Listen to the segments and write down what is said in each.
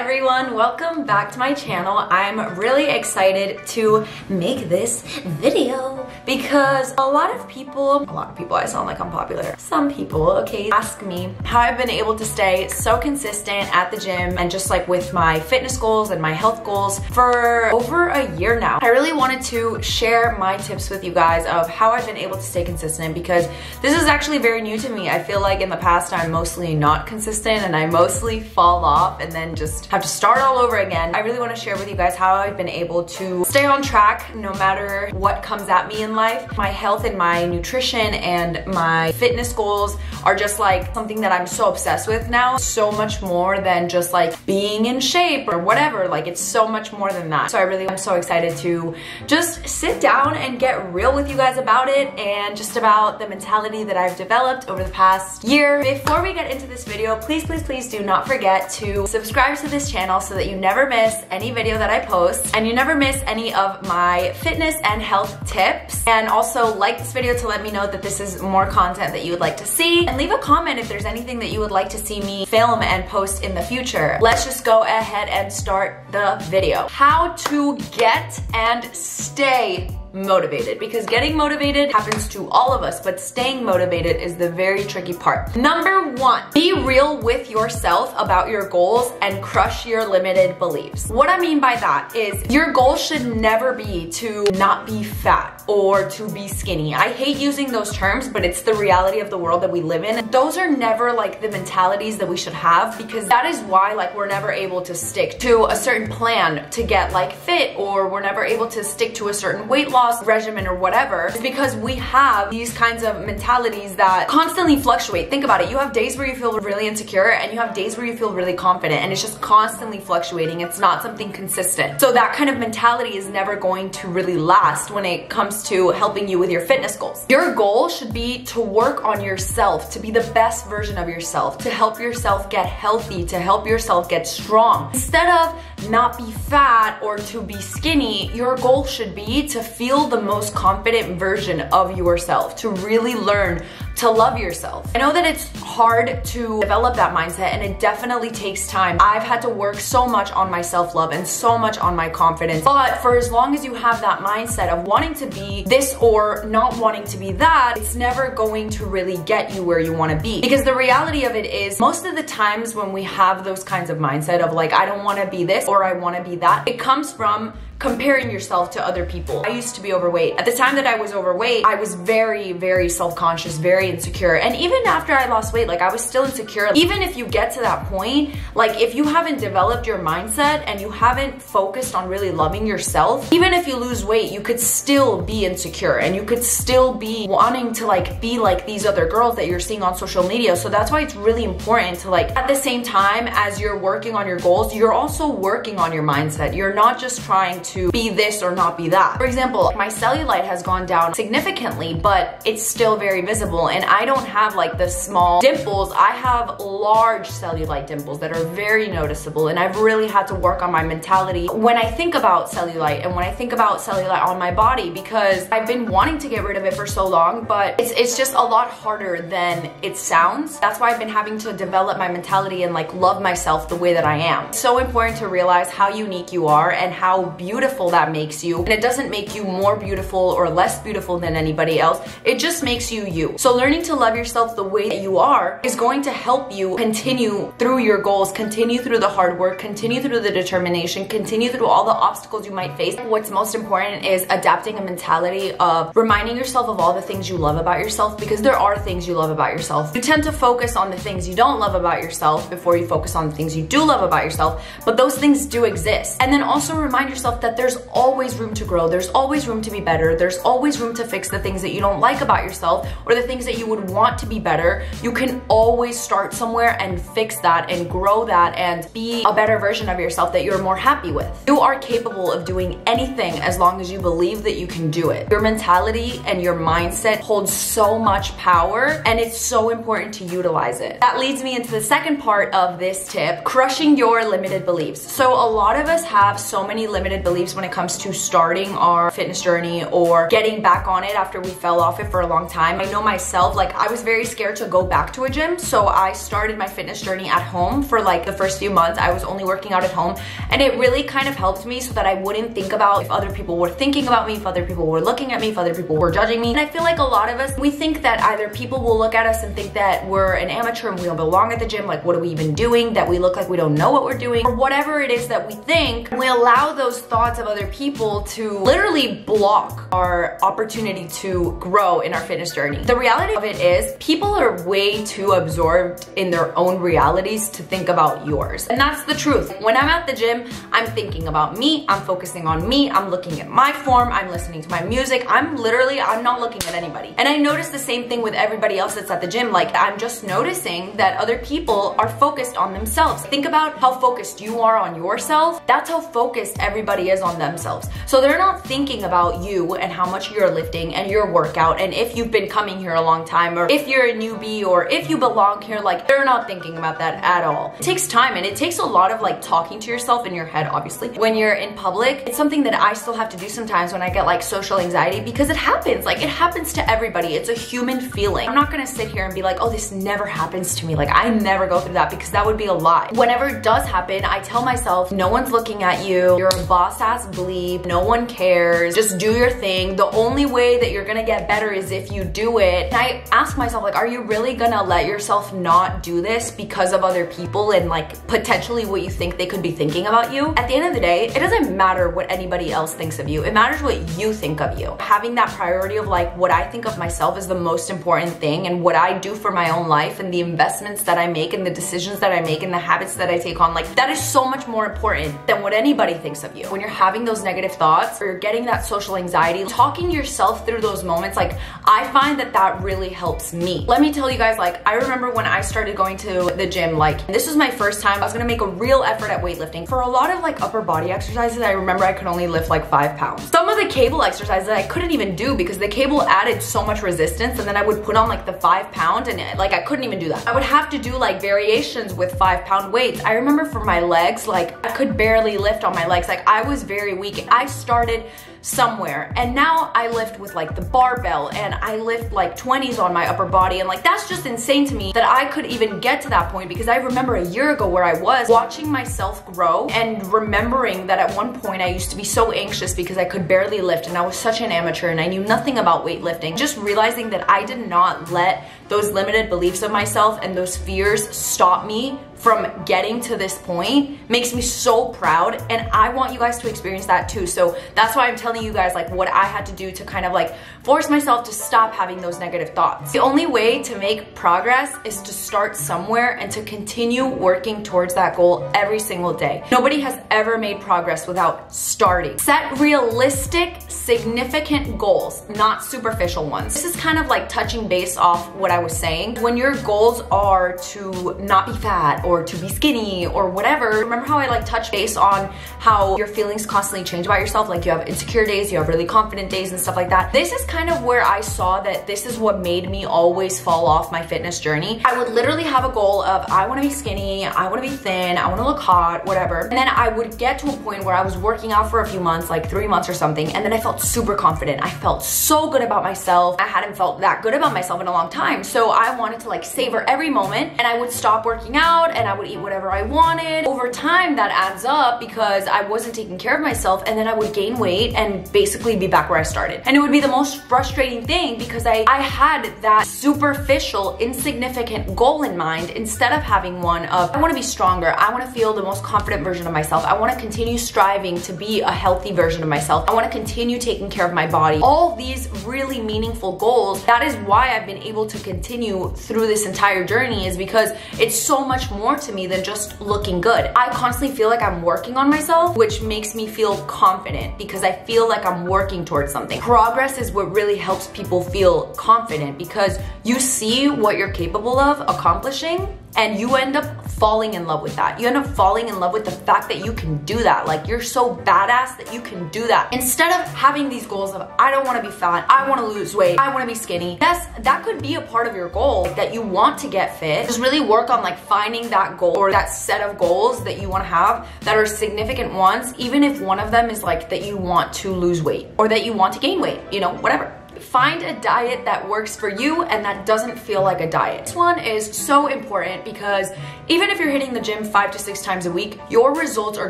everyone, welcome back to my channel. I'm really excited to make this video because a lot of people, I sound like I'm popular. Some people, okay, ask me how I've been able to stay so consistent at the gym and just like with my fitness goals and my health goals for over a year now. I really wanted to share my tips with you guys of how I've been able to stay consistent because this is actually very new to me. I feel like in the past I'm mostly not consistent and I mostly fall off and then just have to start all over again. I really want to share with you guys how I've been able to stay on track no matter what comes at me in life. My health and my nutrition and my fitness goals are just like something that I'm so obsessed with now. So much more than just like being in shape or whatever. Like it's so much more than that. So I really am so excited to just sit down and get real with you guys about it and just about the mentality that I've developed over the past year. Before we get into this video, please do not forget to subscribe to this channel so that you never miss any video that I post and you never miss any of my fitness and health tips. And also like this video to let me know that this is more content that you would like to see, and leave a comment if there's anything that you would like to see me film and post in the future. Let's just go ahead and start the video. How to get and stay motivated, because getting motivated happens to all of us, but staying motivated is the very tricky part. Number one, be real with yourself about your goals and crush your limited beliefs. What I mean by that is your goal should never be to not be fat or to be skinny. I hate using those terms, but it's the reality of the world that we live in. Those are never like the mentalities that we should have, because that is why like we're never able to stick to a certain plan to get like fit, or we're never able to stick to a certain weight loss regimen or whatever. It's because we have these kinds of mentalities that constantly fluctuate. Think about it. You have days where you feel really insecure and you have days where you feel really confident, and it's just constantly fluctuating. It's not something consistent. So that kind of mentality is never going to really last when it comes to helping you with your fitness goals. Your goal should be to work on yourself, to be the best version of yourself, to help yourself get healthy, to help yourself get strong. Instead of not be fat or to be skinny, your goal should be to feel the most confident version of yourself, to really learn to love yourself. I know that it's hard to develop that mindset, and it definitely takes time. I've had to work so much on my self-love and so much on my confidence, but for as long as you have that mindset of wanting to be this or not wanting to be that, it's never going to really get you where you want to be. Because the reality of it is, most of the times when we have those kinds of mindset of like, I don't want to be this or I want to be that, it comes from comparing yourself to other people. I used to be overweight. At the time that I was overweight, I was very self-conscious, very insecure. And even after I lost weight, like I was still insecure. Even if you get to that point, like if you haven't developed your mindset and you haven't focused on really loving yourself, even if you lose weight, you could still be insecure and you could still be wanting to like be like these other girls that you're seeing on social media. So that's why it's really important to like, at the same time as you're working on your goals, you're also working on your mindset. You're not just trying to be this or not be that. For example, my cellulite has gone down significantly, but it's still very visible, and I don't have like the small dimples. I have large cellulite dimples that are very noticeable, and I've really had to work on my mentality when I think about cellulite and when I think about cellulite on my body, because I've been wanting to get rid of it for so long, but it's just a lot harder than it sounds. That's why I've been having to develop my mentality and like love myself the way that I am. It's so important to realize how unique you are and how beautiful that makes you, and it doesn't make you more beautiful or less beautiful than anybody else. It just makes you you. So learning to love yourself the way that you are is going to help you continue through your goals, continue through the hard work, continue through the determination, continue through all the obstacles you might face. What's most important is adapting a mentality of reminding yourself of all the things you love about yourself, because there are things you love about yourself. You tend to focus on the things you don't love about yourself before you focus on the things you do love about yourself, but those things do exist. And then also remind yourself that there's always room to grow. There's always room to be better. There's always room to fix the things that you don't like about yourself or the things that you would want to be better. You can always start somewhere and fix that and grow that and be a better version of yourself that you're more happy with. You are capable of doing anything as long as you believe that you can do it. Your mentality and your mindset holds so much power, and it's so important to utilize it. That leads me into the second part of this tip, crushing your limited beliefs. So a lot of us have so many limited beliefs when it comes to starting our fitness journey or getting back on it after we fell off it for a long time. I know myself, myself. Like, I was very scared to go back to a gym, so I started my fitness journey at home for like the first few months. I was only working out at home, and it really kind of helped me so that I wouldn't think about if other people were thinking about me, if other people were looking at me, if other people were judging me. And I feel like a lot of us, we think that either people will look at us and think that we're an amateur and we don't belong at the gym, like what are we even doing, that we look like we don't know what we're doing, or whatever it is that we think. We allow those thoughts of other people to literally block our opportunity to grow in our fitness journey. The reality of it is people are way too absorbed in their own realities to think about yours. And that's the truth. When I'm at the gym, I'm thinking about me, I'm focusing on me, I'm looking at my form, I'm listening to my music, I'm not looking at anybody. And I notice the same thing with everybody else that's at the gym. Like, I'm just noticing that other people are focused on themselves. Think about how focused you are on yourself. That's how focused everybody is on themselves. So they're not thinking about you and how much you're lifting and your workout and if you've been coming here a long time or if you're a newbie or if you belong here. Like, they're not thinking about that at all. It takes time, and it takes a lot of like talking to yourself in your head, obviously. When you're in public, it's something that I still have to do sometimes when I get like social anxiety, because it happens. Like, it happens to everybody. It's a human feeling. I'm not gonna sit here and be like, oh, this never happens to me. Like, I never go through that, because that would be a lie. Whenever it does happen, I tell myself, no one's looking at you. You're a boss ass bleep. No one cares. Just do your thing. The only way that you're gonna get better is if you do it. And I ask myself, like, are you really gonna let yourself not do this because of other people and like potentially what you think they could be thinking about you? At the end of the day, it doesn't matter what anybody else thinks of you. It matters what you think of you. Having that priority of like what I think of myself is the most important thing, and what I do for my own life and the investments that I make and the decisions that I make and the habits that I take on, like, that is so much more important than what anybody thinks of you. When you're having those negative thoughts or you're getting that social anxiety, talking yourself through those moments, like, I find that that really helps me. Let me tell you guys, like, I remember when I started going to the gym, like, this was my first time. I was gonna make a real effort at weightlifting. For a lot of like upper body exercises, I remember I could only lift like 5 pounds. Some of the cable exercises I couldn't even do because the cable added so much resistance, and then I would put on like the 5 pound and like I couldn't even do that. I would have to do like variations with 5 pound weights. I remember for my legs, like, I could barely lift on my legs. Like, I was very weak. I started somewhere, and now I lift with like the barbell, and I lift like 20s on my upper body, and like, that's just insane to me that I could even get to that point, because I remember a year ago where I was watching myself grow and remembering that at one point I used to be so anxious because I could barely lift and I was such an amateur and I knew nothing about weightlifting. Just realizing that I did not let those limited beliefs of myself and those fears stop me from getting to this point makes me so proud, and I want you guys to experience that too. So that's why I'm telling you guys like what I had to do to kind of like force myself to stop having those negative thoughts. The only way to make progress is to start somewhere and to continue working towards that goal every single day. Nobody has ever made progress without starting. Set realistic, significant goals, not superficial ones. This is kind of like touching base off what I was saying. When your goals are to not be fat or to be skinny or whatever, remember how I like touched base on how your feelings constantly change about yourself? Like, you have insecure days, you have really confident days and stuff like that. This is kind of where I saw that this is what made me always fall off my fitness journey. I would literally have a goal of, I want to be skinny, I want to be thin, I want to look hot, whatever. And then I would get to a point where I was working out for a few months, like 3 months or something, and then I felt super confident. I felt so good about myself. I hadn't felt that good about myself in a long time. So I wanted to like savor every moment, and I would stop working out and I would eat whatever I wanted. Over time, that adds up because I wasn't taking care of myself, and then I would gain weight and basically be back where I started. And it would be the most frustrating thing because I had that superficial, insignificant goal in mind instead of having one of, I want to be stronger. I want to feel the most confident version of myself. I want to continue striving to be a healthy version of myself. I want to continue taking care of my body. All these really meaningful goals. That is why I've been able to continue through this entire journey, is because it's so much more to me than just looking good. I constantly feel like I'm working on myself, which makes me feel confident because I feel like I'm working towards something. Progress is what really helps people feel confident, because you see what you're capable of accomplishing and you end up falling in love with that. You end up falling in love with the fact that you can do that. Like, you're so badass that you can do that. Instead of having these goals of, I don't want to be fat, I want to lose weight, I want to be skinny. Yes, that could be a part of your goal, that you want to get fit. Just really work on like finding that goal or that set of goals that you want to have that are significant ones, even if one of them is like that you want to lose weight or that you want to gain weight, you know, whatever. find a diet that works for you and that doesn't feel like a diet. This one is so important because even if you're hitting the gym 5 to 6 times a week, your results are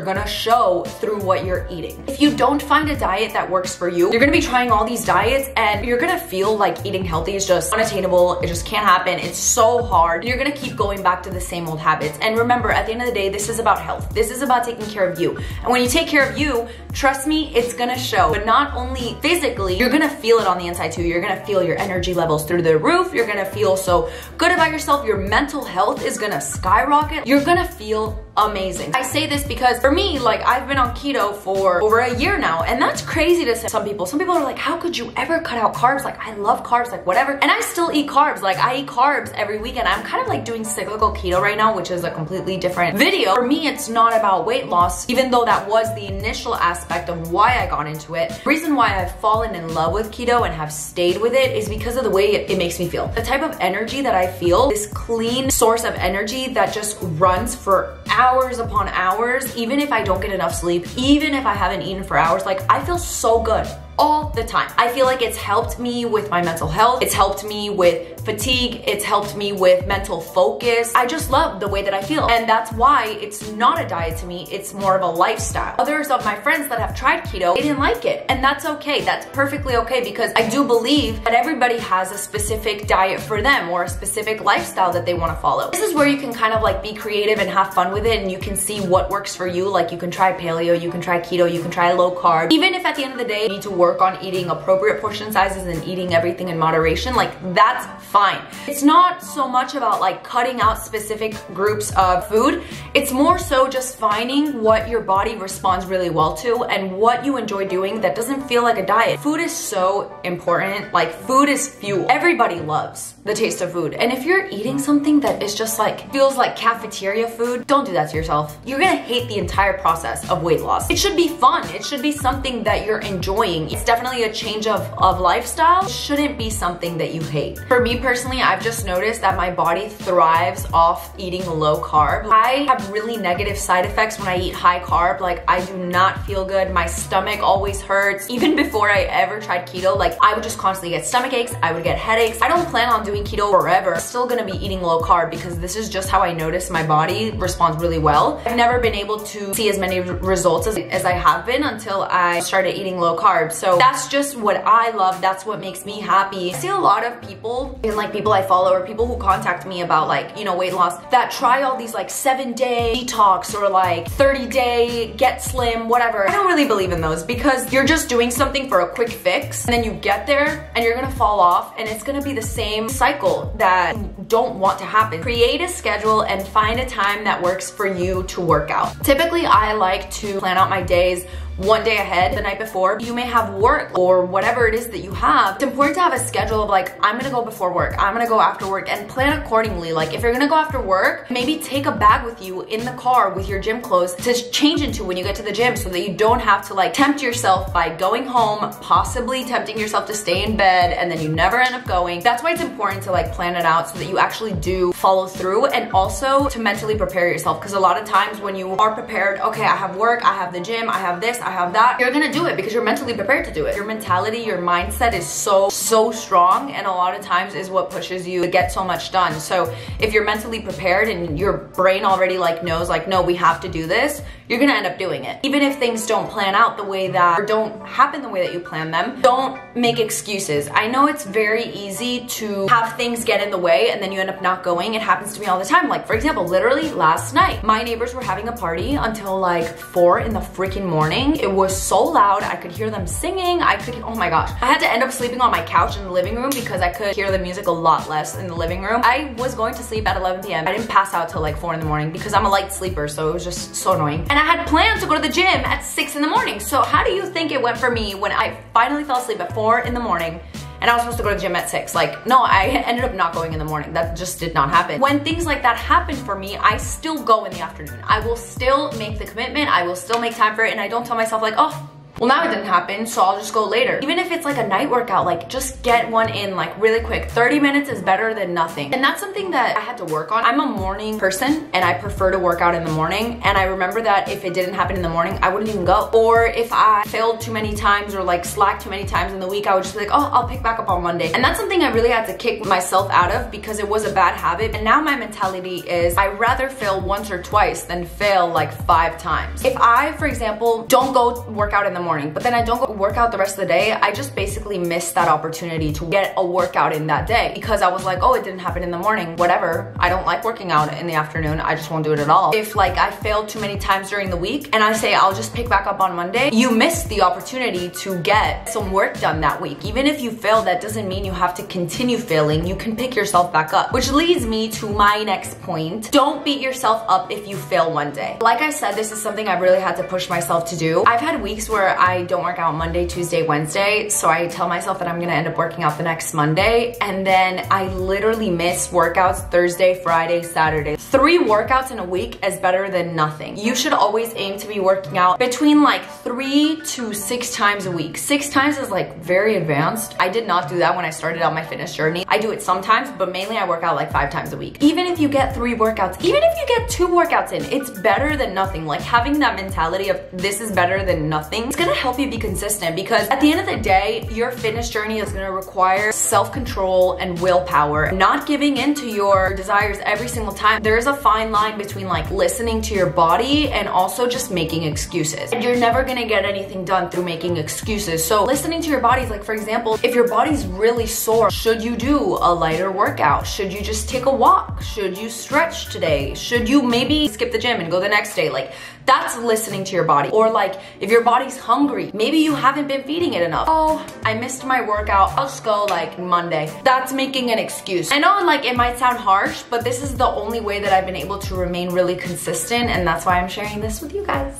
gonna show through what you're eating. If you don't find a diet that works for you, you're gonna be trying all these diets and you're gonna feel like eating healthy is just unattainable. It just can't happen. It's so hard. You're gonna keep going back to the same old habits. And remember, at the end of the day, this is about health. This is about taking care of you. And when you take care of you, trust me, it's gonna show. But not only physically, you're gonna feel it on the inside too. You're gonna feel your energy levels through the roof. You're gonna feel so good about yourself. Your mental health is gonna skyrocket. You're gonna feel amazing. I say this because for me, like, I've been on keto for over a year now, and that's crazy to some people. Some people are like, how could you ever cut out carbs? Like, I love carbs, like whatever. And I still eat carbs. Like, I eat carbs every weekend. I'm kind of like doing cyclical keto right now, which is a completely different video. For me, it's not about weight loss, even though that was the initial aspect of why I got into it. The reason why I've fallen in love with keto and have stayed with it is because of the way it makes me feel. The type of energy that I feel, this clean source of energy that just runs for hours upon hours, even if I don't get enough sleep, even if I haven't eaten for hours, like, I feel so good all the time. I feel like it's helped me with my mental health. It's helped me with fatigue. It's helped me with mental focus. I just love the way that I feel. And that's why it's not a diet to me. It's more of a lifestyle. Others of my friends that have tried keto, they didn't like it. And that's okay. That's perfectly okay, because I do believe that everybody has a specific diet for them or a specific lifestyle that they want to follow. This is where you can kind of like be creative and have fun with it, and you can see what works for you. Like, you can try paleo, you can try keto, you can try low carb. Even if at the end of the day you need to work on eating appropriate portion sizes and eating everything in moderation, like, that's fine. It's not so much about like cutting out specific groups of food. It's more so just finding what your body responds really well to and what you enjoy doing that doesn't feel like a diet. Food is so important. Like, food is fuel. Everybody loves the taste of food. And if you're eating something that is just like, feels like cafeteria food, don't do that to yourself. You're gonna hate the entire process of weight loss. It should be fun. It should be something that you're enjoying. It's definitely a change of lifestyle. It shouldn't be something that you hate. For me personally, I've just noticed that my body thrives off eating low carb. I have really negative side effects when I eat high carb. Like, I do not feel good. My stomach always hurts. Even before I ever tried keto, like, I would just constantly get stomach aches. I would get headaches. I don't plan on doing keto forever. I'm still gonna be eating low carb because this is just how I notice my body responds really well. I've never been able to see as many results as I have been until I started eating low carb. So that's just what I love. That's what makes me happy. I see a lot of people, and like people I follow or people who contact me about, like, you know, weight loss, that try all these like 7-day detox or like 30-day get slim, whatever. I don't really believe in those, because you're just doing something for a quick fix and then you get there and you're gonna fall off, and it's gonna be the same cycle that you don't want to happen. Create a schedule and find a time that works for you to work out. Typically, I like to plan out my days one day ahead, the night before. You may have work or whatever it is that you have. It's important to have a schedule of like, I'm gonna go before work, I'm gonna go after work, and plan accordingly. Like, if you're gonna go after work, maybe take a bag with you in the car with your gym clothes to change into when you get to the gym, so that you don't have to like tempt yourself by going home, possibly tempting yourself to stay in bed, and then you never end up going. That's why it's important to like plan it out so that you actually do follow through, and also to mentally prepare yourself, because a lot of times when you are prepared, okay, I have work, I have the gym, I have this, I have that, you're gonna do it because you're mentally prepared to do it. Your mentality, your mindset is so strong, and a lot of times is what pushes you to get so much done. So if you're mentally prepared and your brain already like knows like, no, we have to do this, you're gonna end up doing it. Even if things don't plan out the way that, or don't happen the way that you plan them, don't make excuses. I know it's very easy to have things get in the way and then you end up not going. It happens to me all the time. Like, for example, literally last night, my neighbors were having a party until like 4 in the freaking morning. It was so loud. I could hear them singing. Oh my gosh. I had to end up sleeping on my couch in the living room because I could hear the music a lot less in the living room. I was going to sleep at 11 p.m. I didn't pass out till like 4 in the morning because I'm a light sleeper, so it was just so annoying. And I had planned to go to the gym at 6 in the morning. So how do you think it went for me when I finally fell asleep at 4 in the morning and I was supposed to go to the gym at 6? Like, no, I ended up not going in the morning. That just did not happen. When things like that happen for me, I still go in the afternoon. I will still make the commitment. I will still make time for it. And I don't tell myself like, oh, Well, now it didn't happen, so I'll just go later. Even if it's like a night workout, like just get one in like really quick. 30 minutes is better than nothing. And that's something that I had to work on. I'm a morning person and I prefer to work out in the morning. And I remember that if it didn't happen in the morning, I wouldn't even go. Or if I failed too many times or like slacked too many times in the week, I would just be like, oh, I'll pick back up on Monday. And that's something I really had to kick myself out of because it was a bad habit. And now my mentality is I'd rather fail once or twice than fail like 5 times. If I, for example, don't go work out in the morning, but then I don't go work out the rest of the day, I just basically missed that opportunity to get a workout in that day because I was like, oh, it didn't happen in the morning, whatever. I don't like working out in the afternoon. I just won't do it at all. If like I failed too many times during the week and I say I'll just pick back up on Monday, you missed the opportunity to get some work done that week. Even if you fail, that doesn't mean you have to continue failing. You can pick yourself back up, which leads me to my next point. Don't beat yourself up if you fail one day. Like I said, this is something I really had to push myself to do. I've had weeks where I don't work out Monday, Tuesday, Wednesday, so I tell myself that I'm gonna end up working out the next Monday, and then I literally miss workouts Thursday, Friday, Saturday. 3 workouts in a week is better than nothing. You should always aim to be working out between like 3 to 6 times a week. 6 times is like very advanced. I did not do that when I started out my fitness journey. I do it sometimes, but mainly I work out like 5 times a week. Even if you get 3 workouts, even if you get 2 workouts in, it's better than nothing. Like having that mentality of this is better than nothing, it's gonna help you be consistent because at the end of the day, your fitness journey is gonna require self-control and willpower, not giving in to your desires every single time. There's a fine line between like listening to your body and also just making excuses. And you're never gonna get anything done through making excuses. So listening to your body is like, for example, if your body's really sore, should you do a lighter workout? Should you just take a walk? Should you stretch today? Should you maybe skip the gym and go the next day? Like, that's listening to your body. Or like, if your body's hungry, maybe you haven't been feeding it enough. Oh, I missed my workout, I'll just go like Monday. That's making an excuse. I know like it might sound harsh, but this is the only way that I've been able to remain really consistent, and that's why I'm sharing this with you guys.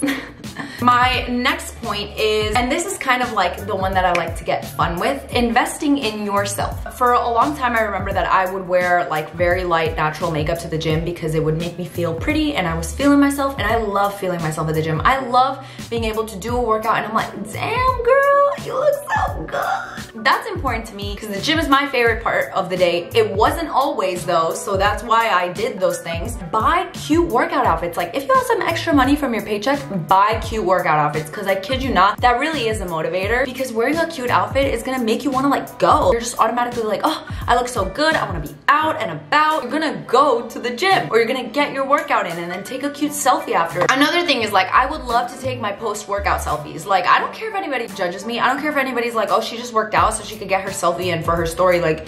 My next point is, and this is kind of like the one that I like to get fun with, investing in yourself. For a long time, I remember that I would wear like very light natural makeup to the gym because it would make me feel pretty and I was feeling myself, and I love feeling myself at the gym. I love being able to do a workout and I'm like, damn girl, you look so good. That's important to me because the gym is my favorite part of the day. It wasn't always though, so that's why I did those things. Buy cute workout outfits. Like if you have some extra money from your paycheck, buy cute workout outfits, because I kid you not, that really is a motivator, because wearing a cute outfit is gonna make you want to like go. You're just automatically like, oh, I look so good, I want to be out and about. You're gonna go to the gym, or you're gonna get your workout in and then take a cute selfie after. Another thing is like, I would love to take my post-workout selfies. Like, I don't care if anybody judges me. I don't care if anybody's like, oh, she just worked out so she could get her selfie in for her story. Like,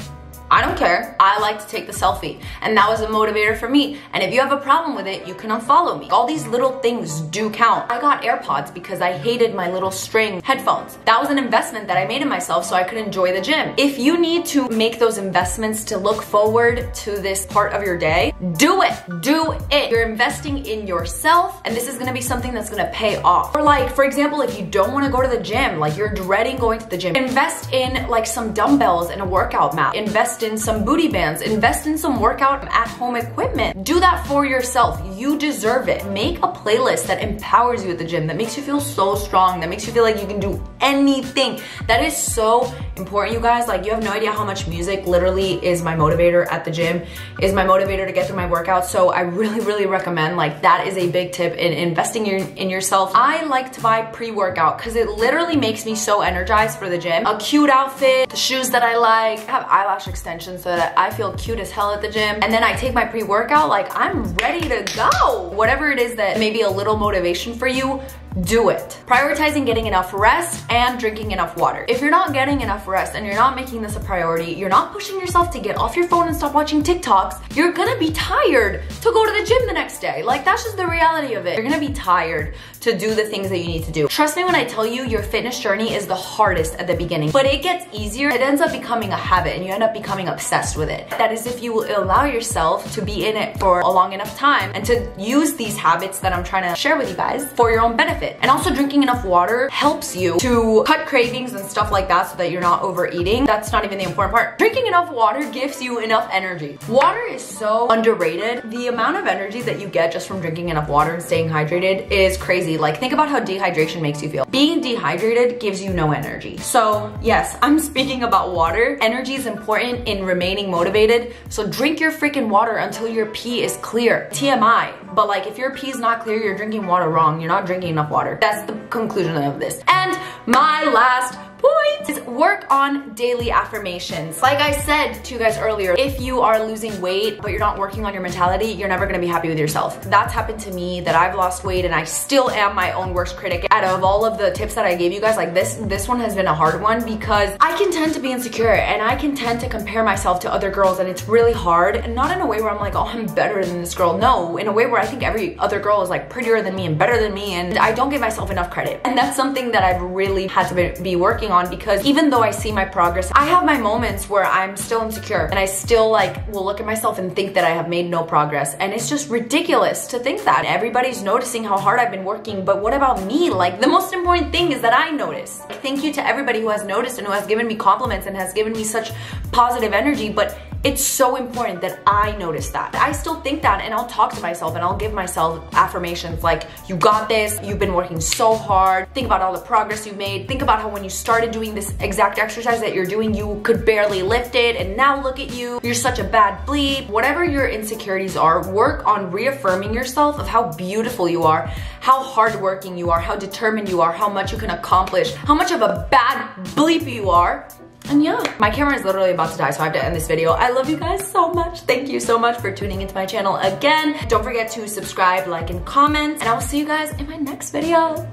I don't care. I like to take the selfie. And that was a motivator for me. And if you have a problem with it, you can unfollow me. All these little things do count. I got AirPods because I hated my little string headphones. That was an investment that I made in myself so I could enjoy the gym. If you need to make those investments to look forward to this part of your day, do it. Do it. You're investing in yourself, and this is gonna be something that's gonna pay off. Or like, for example, if you don't wanna go to the gym, like you're dreading going to the gym, invest in like some dumbbells and a workout mat. Invest in some booty bands, invest in some workout at home equipment. Do that for yourself. You deserve it. Make a playlist that empowers you at the gym, that makes you feel so strong, that makes you feel like you can do anything. That is so important, you guys. Like, you have no idea how much music literally is my motivator at the gym, is my motivator to get through my workout. So I really recommend, like, that is a big tip in investing in yourself. I like to buy pre-workout because it literally makes me so energized for the gym. A cute outfit, the shoes that I like, I have eyelash extensions so that I feel cute as hell at the gym. And then I take my pre-workout, like, I'm ready to go. Whatever it is that may be a little motivation for you, do it. Prioritizing getting enough rest and drinking enough water. If you're not getting enough rest and you're not making this a priority, you're not pushing yourself to get off your phone and stop watching TikToks, you're gonna be tired to go to the gym the next day. Like, that's just the reality of it. You're gonna be tired to do the things that you need to do. Trust me when I tell you, your fitness journey is the hardest at the beginning, but it gets easier. It ends up becoming a habit and you end up becoming obsessed with it. That is if you will allow yourself to be in it for a long enough time and to use these habits that I'm trying to share with you guys for your own benefit. benefit. And also drinking enough water helps you to cut cravings and stuff like that so that you're not overeating. That's not even the important part. Drinking enough water gives you enough energy. Water is so underrated. The amount of energy that you get just from drinking enough water and staying hydrated is crazy. Like, think about how dehydration makes you feel. Being dehydrated gives you no energy. So yes, I'm speaking about water. Energy is important in remaining motivated. So drink your freaking water until your pee is clear. TMI. But like, if your pee is not clear, you're drinking water wrong. You're not drinking enough water. That's the conclusion of this. And my last point is work on daily affirmations. Like I said to you guys earlier, if you are losing weight but you're not working on your mentality, you're never gonna be happy with yourself. That's happened to me, that I've lost weight and I still am my own worst critic. Out of all of the tips that I gave you guys, like this one has been a hard one because I can tend to be insecure and I can tend to compare myself to other girls, and it's really hard. And not in a way where I'm like, oh, I'm better than this girl. No, in a way where I think every other girl is like prettier than me and better than me, and I don't give myself enough credit. And that's something that I've really had to be working on, because even though I see my progress, I have my moments where I'm still insecure and I still like will look at myself and think that I have made no progress. And it's just ridiculous to think that. Everybody's noticing how hard I've been working, but what about me? Like, the most important thing is that I notice. Thank you to everybody who has noticed and who has given me compliments and has given me such positive energy, but it's so important that I notice that. I still think that, and I'll talk to myself and I'll give myself affirmations like, you got this, you've been working so hard, think about all the progress you've made, think about how when you started doing this exact exercise that you're doing, you could barely lift it, and now look at you, you're such a bad bleep. Whatever your insecurities are, work on reaffirming yourself of how beautiful you are, how hardworking you are, how determined you are, how much you can accomplish, how much of a bad bleep you are. And yeah, my camera is literally about to die, so I have to end this video. I love you guys so much. Thank you so much for tuning into my channel again. Don't forget to subscribe, like, and comment, and I will see you guys in my next video.